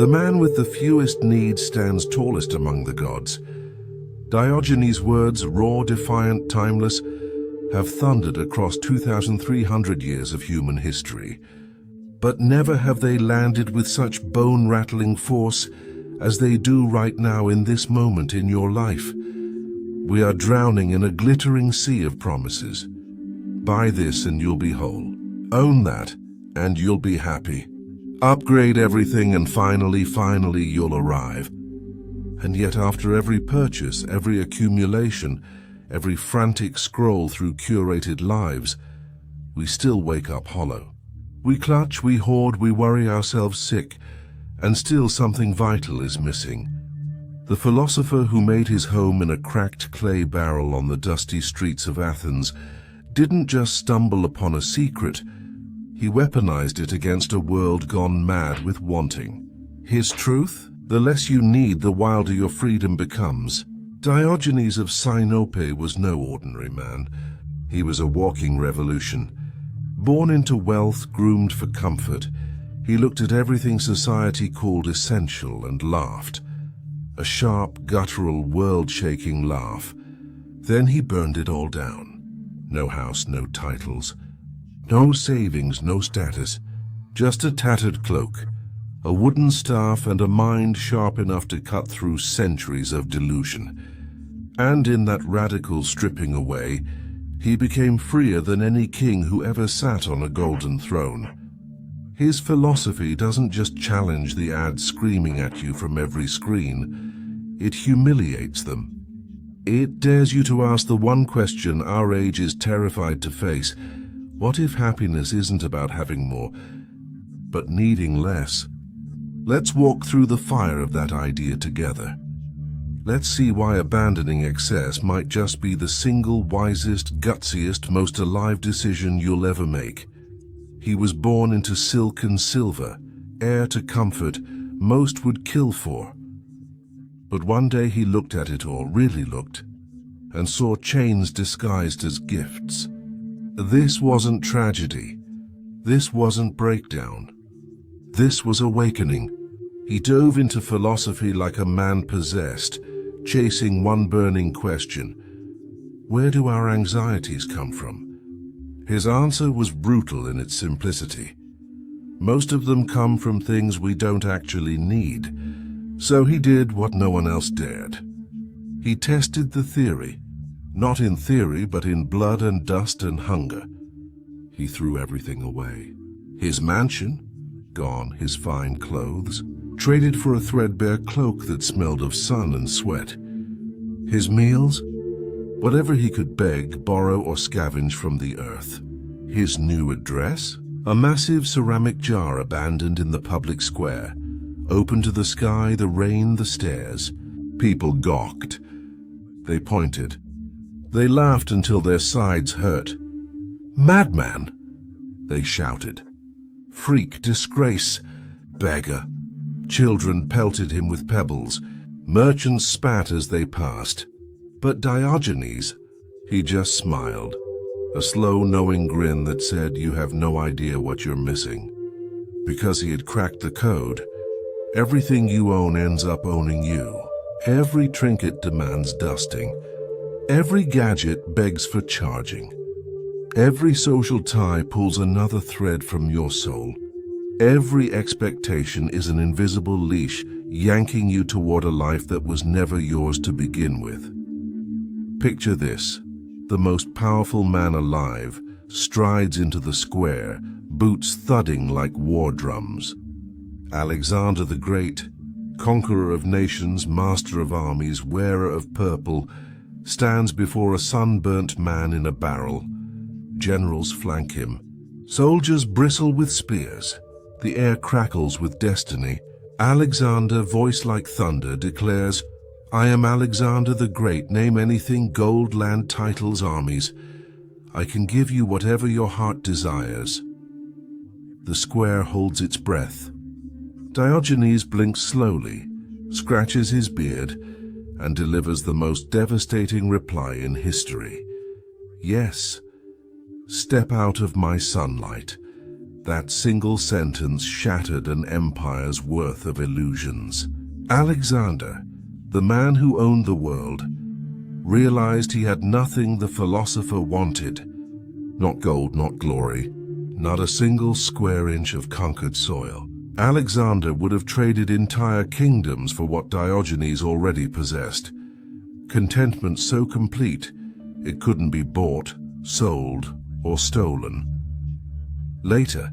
The man with the fewest needs stands tallest among the gods. Diogenes' words, raw, defiant, timeless, have thundered across 2,300 years of human history. But never have they landed with such bone-rattling force as they do right now in this moment in your life. We are drowning in a glittering sea of promises. Buy this and you'll be whole. Own that and you'll be happy. Upgrade everything and finally you'll arrive. And yet after every purchase, every accumulation, every frantic scroll through curated lives, we still wake up hollow. We clutch, we hoard, we worry ourselves sick, and still something vital is missing. The philosopher who made his home in a cracked clay barrel on the dusty streets of Athens didn't just stumble upon a secret, he weaponized it against a world gone mad with wanting. His truth? The less you need, the wilder your freedom becomes. Diogenes of Sinope was no ordinary man. He was a walking revolution. Born into wealth, groomed for comfort, he looked at everything society called essential and laughed. A sharp, guttural, world-shaking laugh. Then he burned it all down. No house, no titles. No savings, no status. Just a tattered cloak, a wooden staff, and a mind sharp enough to cut through centuries of delusion. And in that radical stripping away, he became freer than any king who ever sat on a golden throne. His philosophy doesn't just challenge the ads screaming at you from every screen, it humiliates them. It dares you to ask the one question our age is terrified to face. What if happiness isn't about having more, but needing less? Let's walk through the fire of that idea together. Let's see why abandoning excess might just be the single wisest, gutsiest, most alive decision you'll ever make. He was born into silk and silver, heir to comfort most would kill for. But one day he looked at it all, really looked, and saw chains disguised as gifts. This wasn't tragedy. This wasn't breakdown. This was awakening. He dove into philosophy like a man possessed, chasing one burning question. Where do our anxieties come from? His answer was brutal in its simplicity. Most of them come from things we don't actually need. So he did what no one else dared. He tested the theory, not in theory, but in blood and dust and hunger. He threw everything away. His mansion, gone, his fine clothes, traded for a threadbare cloak that smelled of sun and sweat. His meals, whatever he could beg, borrow, or scavenge from the earth. His new address, a massive ceramic jar abandoned in the public square, open to the sky, the rain, the stairs. People gawked. They pointed. They laughed until their sides hurt. Madman, they shouted. Freak, disgrace, beggar. Children pelted him with pebbles. Merchants spat as they passed. But Diogenes, he just smiled. A slow, knowing grin that said, you have no idea what you're missing. Because he had cracked the code, everything you own ends up owning you. Every trinket demands dusting. Every gadget begs for charging. Every social tie pulls another thread from your soul. Every expectation is an invisible leash yanking you toward a life that was never yours to begin with. Picture this. The most powerful man alive strides into the square, boots thudding like war drums. Alexander the Great, conqueror of nations, master of armies, wearer of purple, stands before a sunburnt man in a barrel. Generals flank him. Soldiers bristle with spears. The air crackles with destiny. Alexander, voice like thunder, declares, I am Alexander the Great. Name anything, gold, land, titles, armies. I can give you whatever your heart desires. The square holds its breath. Diogenes blinks slowly, scratches his beard, and delivers the most devastating reply in history. Yes, step out of my sunlight. That single sentence shattered an empire's worth of illusions. Alexander, the man who owned the world, realized he had nothing the philosopher wanted. Not gold, not glory, not a single square inch of conquered soil. Alexander would have traded entire kingdoms for what Diogenes already possessed. Contentment so complete, it couldn't be bought, sold, or stolen. Later,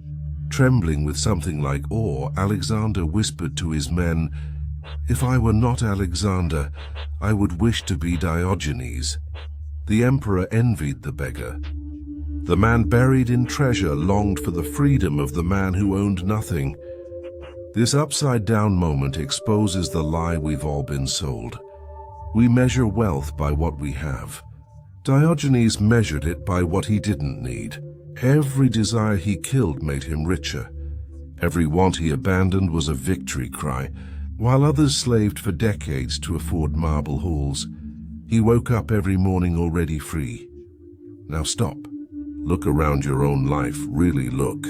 trembling with something like awe, Alexander whispered to his men, "If I were not Alexander, I would wish to be Diogenes." The emperor envied the beggar. The man buried in treasure longed for the freedom of the man who owned nothing. This upside-down moment exposes the lie we've all been sold. We measure wealth by what we have. Diogenes measured it by what he didn't need. Every desire he killed made him richer. Every want he abandoned was a victory cry. While others slaved for decades to afford marble halls, he woke up every morning already free. Now stop. Look around your own life, really look.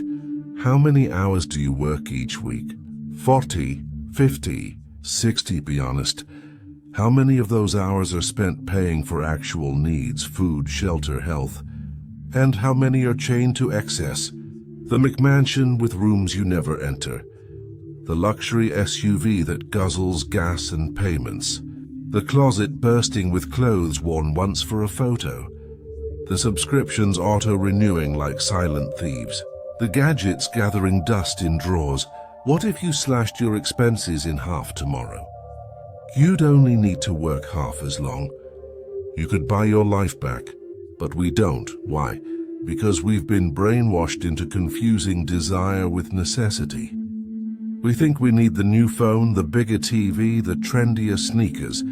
How many hours do you work each week? 40, 50, 60, be honest. How many of those hours are spent paying for actual needs, food, shelter, health? And how many are chained to excess? The McMansion with rooms you never enter. The luxury SUV that guzzles gas and payments. The closet bursting with clothes worn once for a photo. The subscriptions auto-renewing like silent thieves. The gadgets gathering dust in drawers. What if you slashed your expenses in half tomorrow? You'd only need to work half as long. You could buy your life back, but we don't. Why? Because we've been brainwashed into confusing desire with necessity. We think we need the new phone, the bigger TV, the trendier sneakers.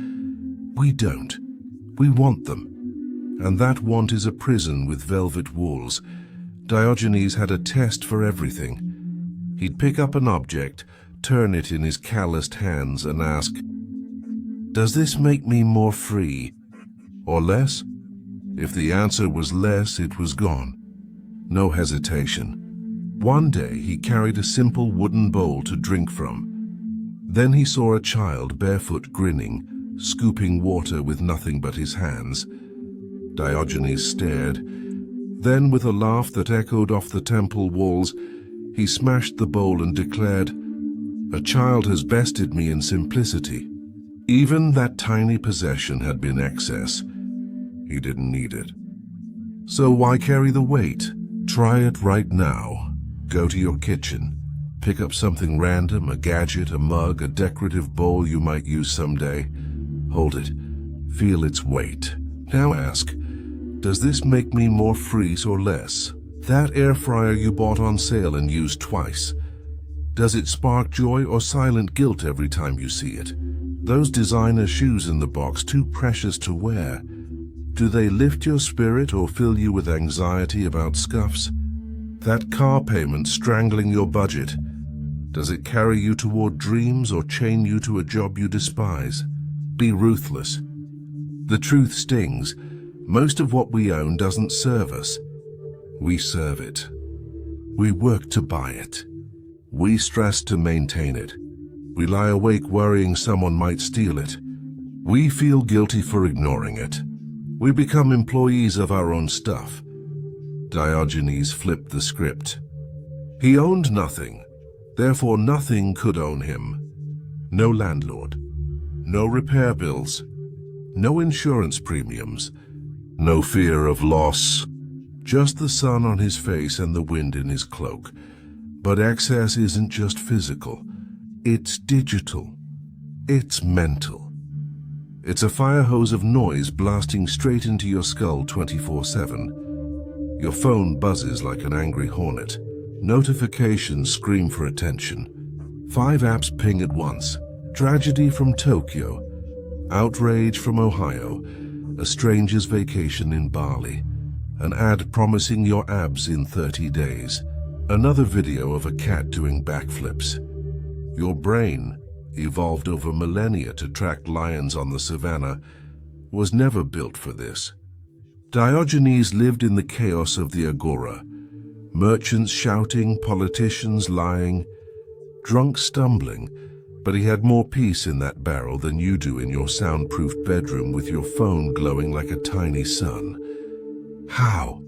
We don't. We want them. And that want is a prison with velvet walls. Diogenes had a test for everything. He'd pick up an object, turn it in his calloused hands and ask, "Does this make me more free? Or less?" If the answer was less, it was gone. No hesitation. One day he carried a simple wooden bowl to drink from. Then he saw a child barefoot grinning, scooping water with nothing but his hands. Diogenes stared. Then, with a laugh that echoed off the temple walls, he smashed the bowl and declared, "A child has bested me in simplicity." Even that tiny possession had been excess. He didn't need it. So why carry the weight? Try it right now. Go to your kitchen. Pick up something random, a gadget, a mug, a decorative bowl you might use someday. Hold it. Feel its weight. Now ask, does this make me more free or less? That air fryer you bought on sale and used twice. Does it spark joy or silent guilt every time you see it? Those designer shoes in the box, too precious to wear. Do they lift your spirit or fill you with anxiety about scuffs? That car payment strangling your budget, does it carry you toward dreams or chain you to a job you despise? Be ruthless. The truth stings. Most of what we own doesn't serve us. We serve it. We work to buy it. We stress to maintain it. We lie awake worrying someone might steal it. We feel guilty for ignoring it. We become employees of our own stuff. Diogenes flipped the script. He owned nothing, therefore nothing could own him. No landlord, no repair bills, no insurance premiums, no fear of loss, just the sun on his face and the wind in his cloak. But excess isn't just physical, it's digital, it's mental. It's a fire hose of noise blasting straight into your skull 24/7. Your phone buzzes like an angry hornet. Notifications scream for attention. 5 apps ping at once. Tragedy from Tokyo. Outrage from Ohio. A stranger's vacation in Bali. An ad promising your abs in 30 days. Another video of a cat doing backflips. Your brain, evolved over millennia to track lions on the savannah, was never built for this. Diogenes lived in the chaos of the agora, Merchants shouting, politicians lying, drunks stumbling, but he had more peace in that barrel than you do in your soundproofed bedroom with your phone glowing like a tiny sun. How?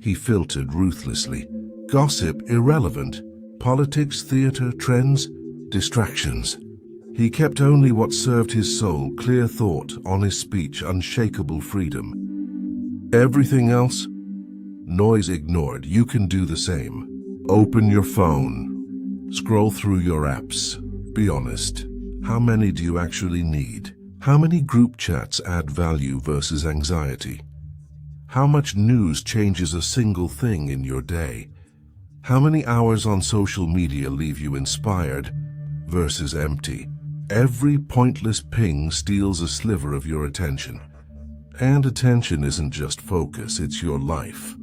He filtered ruthlessly. Gossip irrelevant. Politics, theater, trends, distractions. He kept only what served his soul, clear thought, honest speech, unshakable freedom. Everything else? Noise ignored. You can do the same. Open your phone. Scroll through your apps. Be honest. How many do you actually need? How many group chats add value versus anxiety? How much news changes a single thing in your day? How many hours on social media leave you inspired versus empty? Every pointless ping steals a sliver of your attention. And attention isn't just focus, it's your life.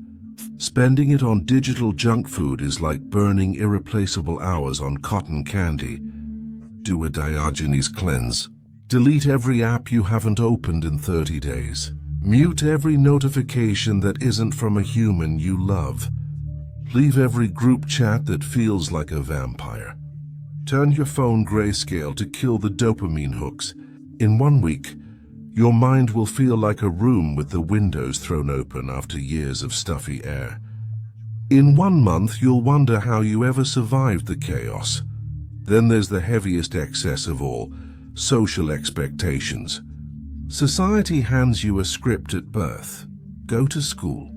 Spending it on digital junk food is like burning irreplaceable hours on cotton candy. Do a Diogenes cleanse. Delete every app you haven't opened in 30 days. Mute every notification that isn't from a human you love. Leave every group chat that feels like a vampire. Turn your phone grayscale to kill the dopamine hooks. In 1 week, your mind will feel like a room with the windows thrown open after years of stuffy air. In 1 month, you'll wonder how you ever survived the chaos. Then there's the heaviest excess of all, social expectations. Society hands you a script at birth. Go to school,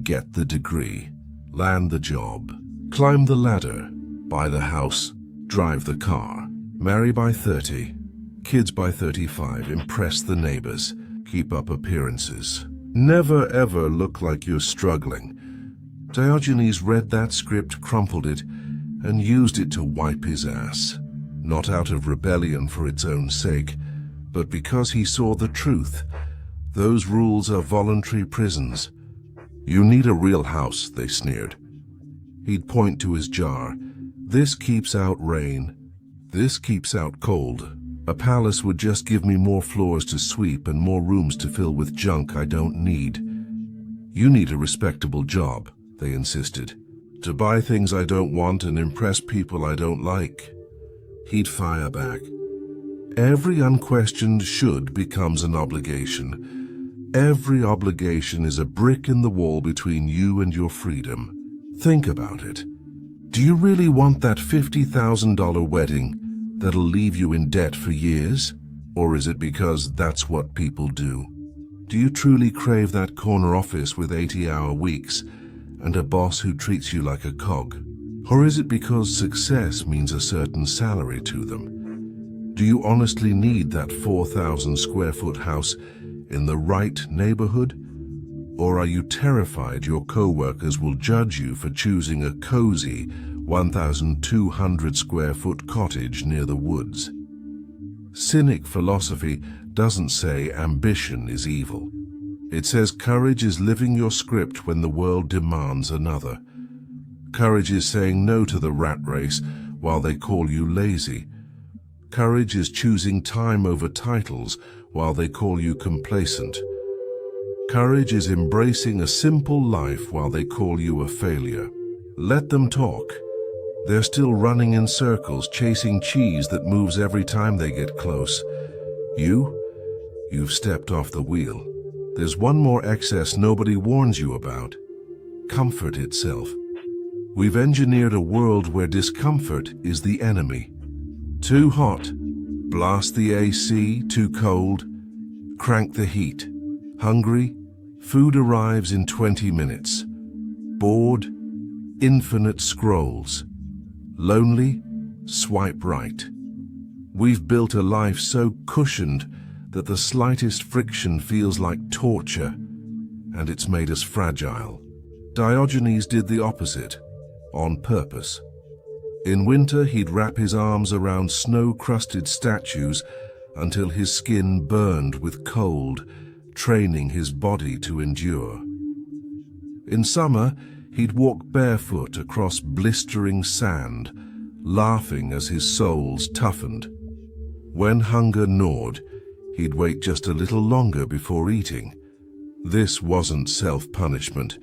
get the degree, land the job, climb the ladder, buy the house, drive the car, marry by 30, kids by 35, impress the neighbors, keep up appearances. Never ever look like you're struggling. Diogenes read that script, crumpled it, and used it to wipe his ass. Not out of rebellion for its own sake, but because he saw the truth. Those rules are voluntary prisons. You need a real house, they sneered. He'd point to his jar. This keeps out rain. This keeps out cold. A palace would just give me more floors to sweep and more rooms to fill with junk I don't need. You need a respectable job, they insisted, to buy things I don't want and impress people I don't like. He'd fire back. Every unquestioned should becomes an obligation. Every obligation is a brick in the wall between you and your freedom. Think about it. Do you really want that $50,000 wedding that'll leave you in debt for years? Or is it because that's what people do? Do you truly crave that corner office with 80-hour weeks and a boss who treats you like a cog? Or is it because success means a certain salary to them? Do you honestly need that 4,000 square foot house in the right neighborhood? Or are you terrified your co-workers will judge you for choosing a cozy 1,200 square foot cottage near the woods? Cynic philosophy doesn't say ambition is evil. It says courage is living your script when the world demands another. Courage is saying no to the rat race while they call you lazy. Courage is choosing time over titles while they call you complacent. Courage is embracing a simple life while they call you a failure. Let them talk. They're still running in circles, chasing cheese that moves every time they get close. You've stepped off the wheel. There's one more excess nobody warns you about: comfort itself. We've engineered a world where discomfort is the enemy. Too hot, blast the AC. Too cold, crank the heat. Hungry, food arrives in 20 minutes. Bored, infinite scrolls. Lonely, swipe right. We've built a life so cushioned that the slightest friction feels like torture, and it's made us fragile. Diogenes did the opposite, on purpose. In winter, he'd wrap his arms around snow-crusted statues until his skin burned with cold, training his body to endure. In summer, he'd walk barefoot across blistering sand, laughing as his soles toughened. When hunger gnawed, he'd wait just a little longer before eating. This wasn't self-punishment.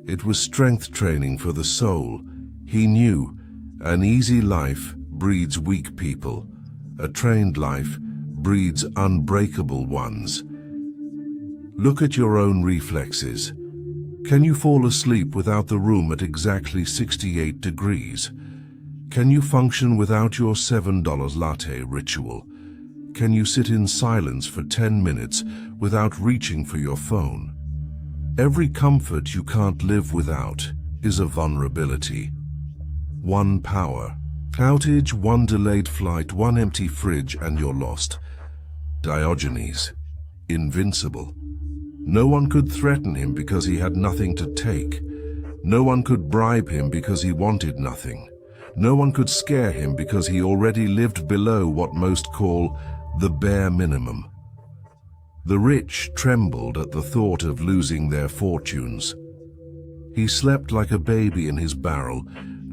It was strength training for the soul. He knew an easy life breeds weak people. A trained life breeds unbreakable ones. Look at your own reflexes. Can you fall asleep without the room at exactly 68 degrees? Can you function without your $7 latte ritual? Can you sit in silence for 10 minutes without reaching for your phone? Every comfort you can't live without is a vulnerability. One power. Outage, one delayed flight, one empty fridge, and you're lost. Diogenes. Invincible. No one could threaten him because he had nothing to take. No one could bribe him because he wanted nothing. No one could scare him because he already lived below what most call the bare minimum. The rich trembled at the thought of losing their fortunes. He slept like a baby in his barrel,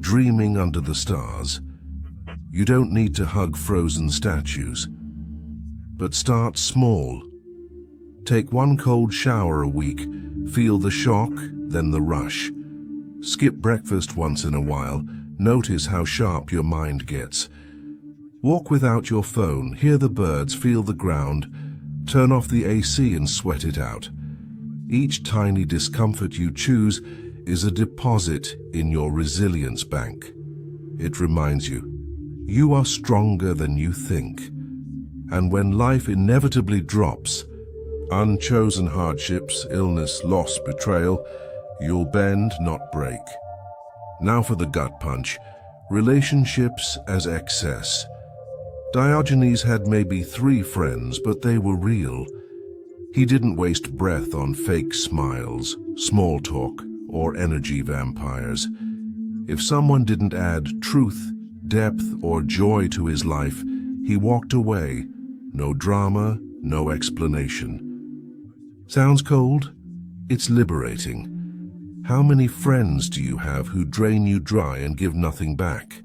dreaming under the stars. You don't need to hug frozen statues. But start small. Take one cold shower a week, feel the shock, then the rush. Skip breakfast once in a while, notice how sharp your mind gets. Walk without your phone, hear the birds, feel the ground, turn off the AC and sweat it out. Each tiny discomfort you choose is a deposit in your resilience bank. It reminds you, you are stronger than you think. And when life inevitably drops, unchosen hardships, illness, loss, betrayal, you'll bend, not break. Now for the gut punch. Relationships as excess. Diogenes had maybe 3 friends, but they were real. He didn't waste breath on fake smiles, small talk, or energy vampires. If someone didn't add truth, depth, or joy to his life, he walked away. No drama, no explanation. Sounds cold? It's liberating. How many friends do you have who drain you dry and give nothing back?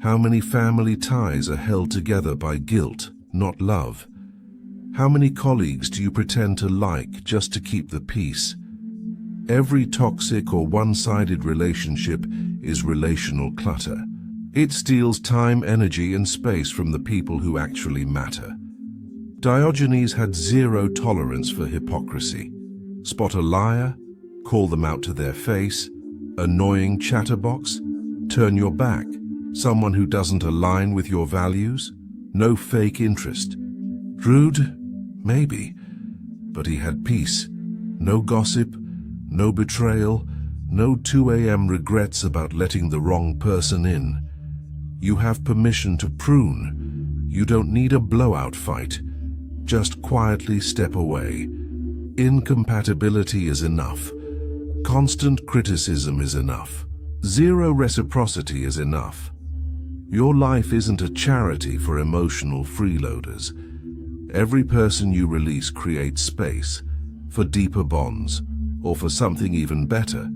How many family ties are held together by guilt, not love? How many colleagues do you pretend to like just to keep the peace? Every toxic or one-sided relationship is relational clutter. It steals time, energy, and space from the people who actually matter. Diogenes had zero tolerance for hypocrisy. Spot a liar, call them out to their face, annoying chatterbox, turn your back, someone who doesn't align with your values, no fake interest. Rude? Maybe. But he had peace. No gossip, no betrayal, no 2 a.m. regrets about letting the wrong person in. You have permission to prune. You don't need a blowout fight. Just quietly step away. Incompatibility is enough. Constant criticism is enough. Zero reciprocity is enough. Your life isn't a charity for emotional freeloaders. Every person you release creates space for deeper bonds, or for something even better,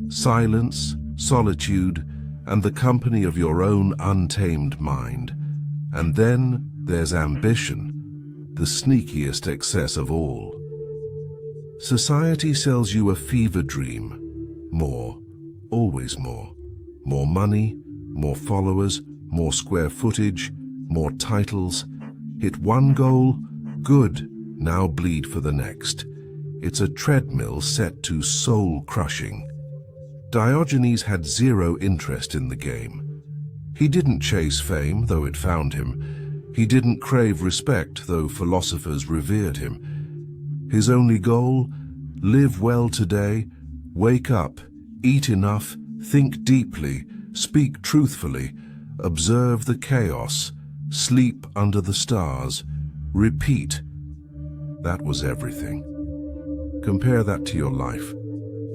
silence, solitude, and the company of your own untamed mind. And then there's ambition, the sneakiest excess of all. Society sells you a fever dream. More, always more. More money, more followers, more square footage, more titles. Hit one goal, good, now bleed for the next. It's a treadmill set to soul-crushing. Diogenes had zero interest in the game. He didn't chase fame, though it found him. He didn't crave respect, though philosophers revered him. His only goal? Live well today, wake up, eat enough, think deeply, speak truthfully, observe the chaos, sleep under the stars, repeat. That was everything. Compare that to your life.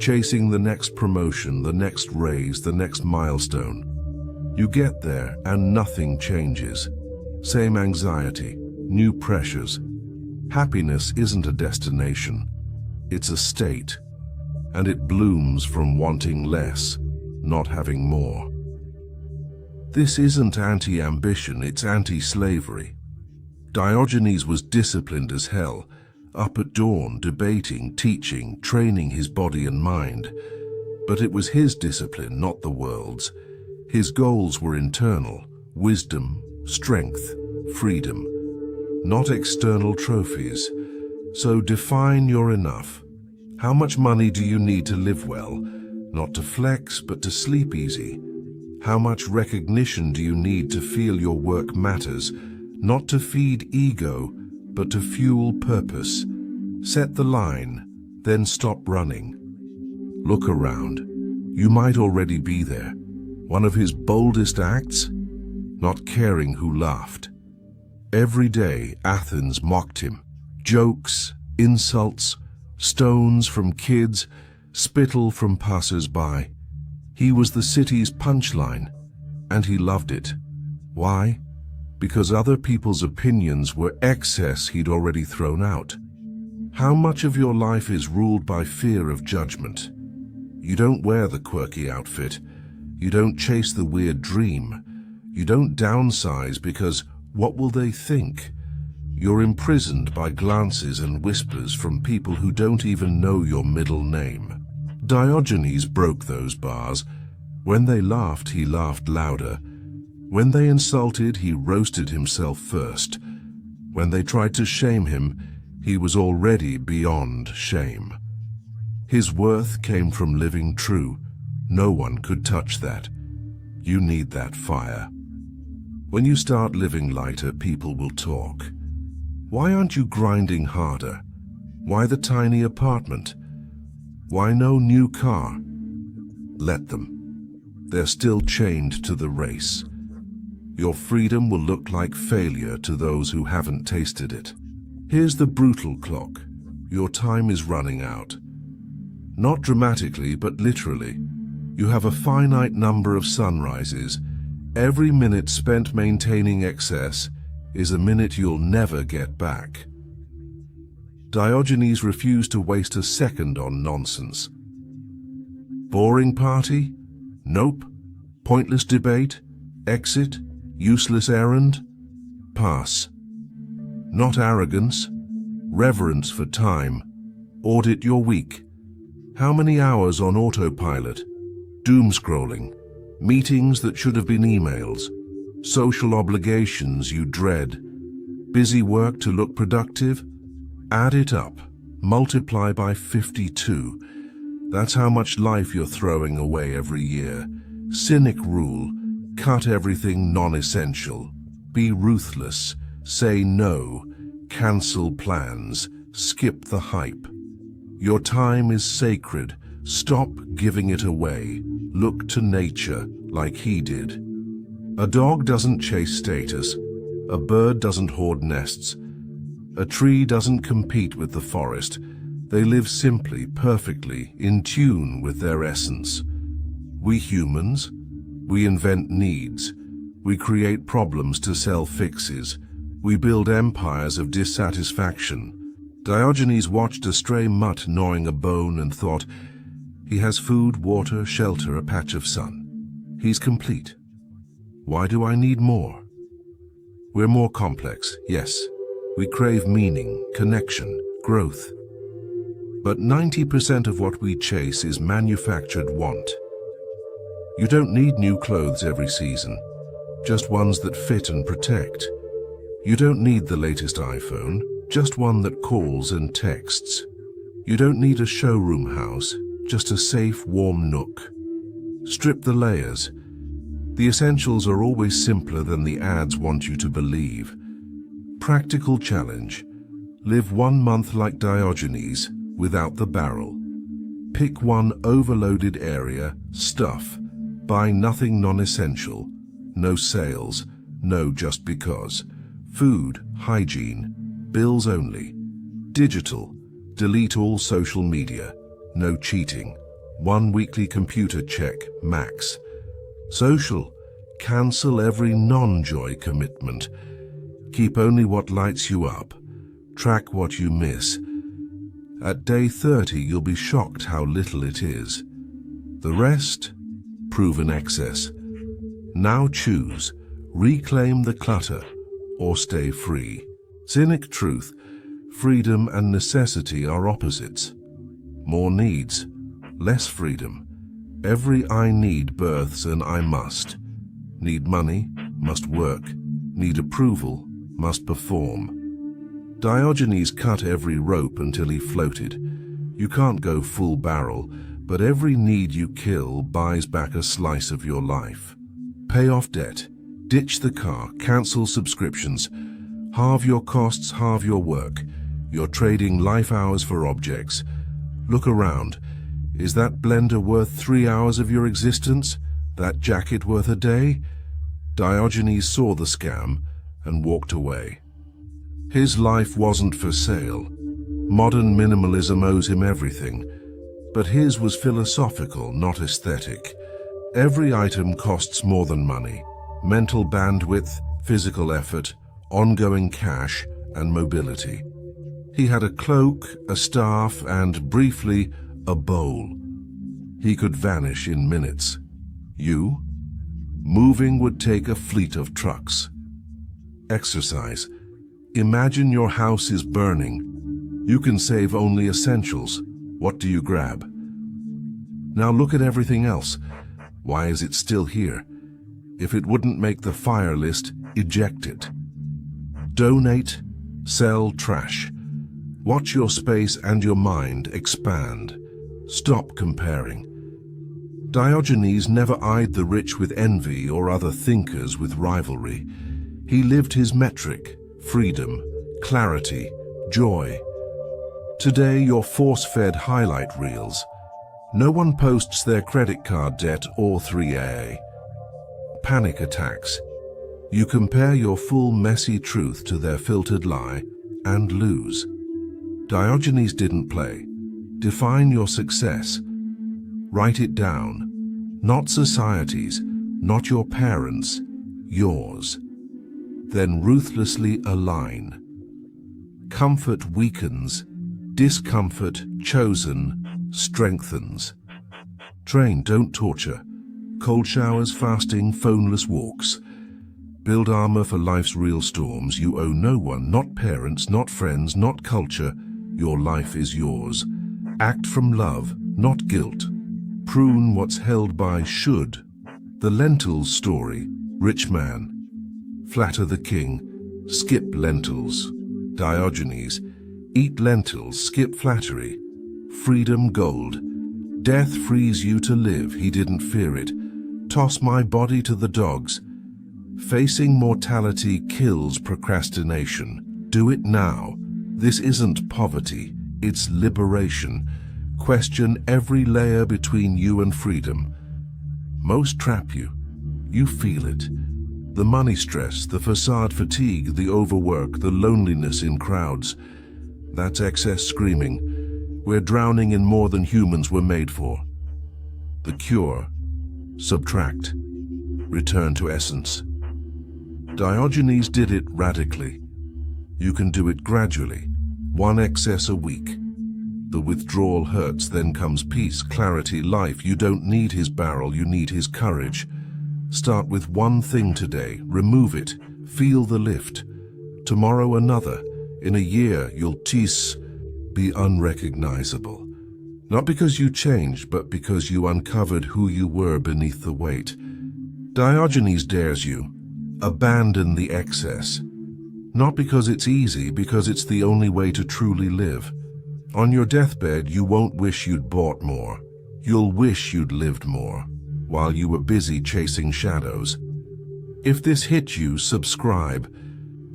Chasing the next promotion, the next raise, the next milestone. You get there and nothing changes. Same anxiety, new pressures. Happiness isn't a destination, it's a state. And it blooms from wanting less, not having more. This isn't anti-ambition, it's anti-slavery. Diogenes was disciplined as hell, up at dawn, debating, teaching, training his body and mind. But it was his discipline, not the world's. His goals were internal: wisdom, strength, freedom, not external trophies. So define your enough. How much money do you need to live well? Not to flex, but to sleep easy. How much recognition do you need to feel your work matters? Not to feed ego, but to fuel purpose. Set the line, then stop running. Look around. You might already be there. One of his boldest acts? Not caring who laughed. Every day, Athens mocked him. Jokes, insults, stones from kids, spittle from passers-by. He was the city's punchline, and he loved it. Why? Because other people's opinions were excess he'd already thrown out. How much of your life is ruled by fear of judgment? You don't wear the quirky outfit. You don't chase the weird dream. You don't downsize because what will they think? You're imprisoned by glances and whispers from people who don't even know your middle name. Diogenes broke those bars. When they laughed, he laughed louder. When they insulted, he roasted himself first. When they tried to shame him, he was already beyond shame. His worth came from living true. No one could touch that. You need that fire. When you start living lighter, people will talk. Why aren't you grinding harder? Why the tiny apartment? Why no new car? Let them. They're still chained to the race. Your freedom will look like failure to those who haven't tasted it. Here's the brutal clock. Your time is running out. Not dramatically, but literally. You have a finite number of sunrises. Every minute spent maintaining excess is a minute you'll never get back. Diogenes refused to waste a second on nonsense. Boring party? Nope. Pointless debate? Exit? Useless errand? Pass. Not arrogance. Reverence for time. Audit your week. How many hours on autopilot? Doom scrolling. Meetings that should have been emails. Social obligations you dread. Busy work to look productive? Add it up. Multiply by 52. That's how much life you're throwing away every year. Cynic rule. Cut everything non-essential. Be ruthless. Say no. Cancel plans. Skip the hype. Your time is sacred. Stop giving it away. Look to nature like he did. A dog doesn't chase status. A bird doesn't hoard nests. A tree doesn't compete with the forest. They live simply, perfectly, in tune with their essence. We humans, we invent needs. We create problems to sell fixes. We build empires of dissatisfaction. Diogenes watched a stray mutt gnawing a bone and thought, he has food, water, shelter, a patch of sun. He's complete. Why do I need more? We're more complex, yes. We crave meaning, connection, growth. But 90% of what we chase is manufactured want. You don't need new clothes every season, just ones that fit and protect. You don't need the latest iPhone, just one that calls and texts. You don't need a showroom house, just a safe, warm nook. Strip the layers. The essentials are always simpler than the ads want you to believe. Practical challenge. Live 1 month like Diogenes, without the barrel. Pick one overloaded area, stuff. Buy nothing non-essential. No sales, no just because. Food, hygiene, bills only. Digital. Delete all social media. No cheating. 1 weekly computer check, max. Social. Cancel every non-joy commitment. Keep only what lights you up. Track what you miss. At day 30, you'll be shocked how little it is. The rest? Proven excess. Now choose. Reclaim the clutter or stay free. Cynic truth. Freedom and necessity are opposites. More needs, less freedom. Every I need births an I must. Need money, must work. Need approval, must perform. Diogenes cut every rope until he floated. You can't go full barrel, but every need you kill buys back a slice of your life. Pay off debt, ditch the car, cancel subscriptions. Halve your costs, halve your work. You're trading life hours for objects. Look around. Is that blender worth 3 hours of your existence? That jacket worth a day? Diogenes saw the scam and walked away. His life wasn't for sale. Modern minimalism owes him everything, but his was philosophical, not aesthetic. Every item costs more than money: mental bandwidth, physical effort, ongoing cash, and mobility. He had a cloak, a staff, and, briefly, a bowl. He could vanish in minutes. You? Moving would take a fleet of trucks. Exercise. Imagine your house is burning. You can save only essentials. What do you grab? Now look at everything else. Why is it still here? If it wouldn't make the fire list, eject it. Donate, sell trash. Watch your space and your mind expand. Stop comparing. Diogenes never eyed the rich with envy or other thinkers with rivalry. He lived his metric: freedom, clarity, joy. Today you're force-fed highlight reels. No one posts their credit card debt or 3AA. Panic attacks. You compare your full messy truth to their filtered lie and lose. Diogenes didn't play. Define your success. Write it down. Not society's, not your parents', yours. Then ruthlessly align. Comfort weakens. Discomfort, chosen, strengthens. Train, don't torture. Cold showers, fasting, phoneless walks. Build armor for life's real storms. You owe no one, not parents, not friends, not culture. Your life is yours. Act from love, not guilt. Prune what's held by should. The lentils story, rich man. Flatter the king, skip lentils. Diogenes, eat lentils, skip flattery. Freedom gold. Death frees you to live, he didn't fear it. Toss my body to the dogs. Facing mortality kills procrastination. Do it now. This isn't poverty, it's liberation. Question every layer between you and freedom. Most trap you. You feel it. The money stress, the facade fatigue, the overwork, the loneliness in crowds. That's excess screaming. We're drowning in more than humans were made for. The cure: subtract. Return to essence. Diogenes did it radically. You can do it gradually, one excess a week. The withdrawal hurts, then comes peace, clarity, life. You don't need his barrel, you need his courage. Start with one thing today, remove it, feel the lift. Tomorrow another. In a year you'll be unrecognizable. Not because you changed, but because you uncovered who you were beneath the weight. Diogenes dares you. Abandon the excess. Not because it's easy, because it's the only way to truly live. On your deathbed, you won't wish you'd bought more. You'll wish you'd lived more, while you were busy chasing shadows. If this hit you, subscribe,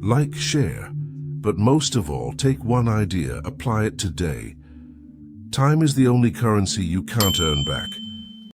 like, share, but most of all, take one idea, apply it today. Time is the only currency you can't earn back.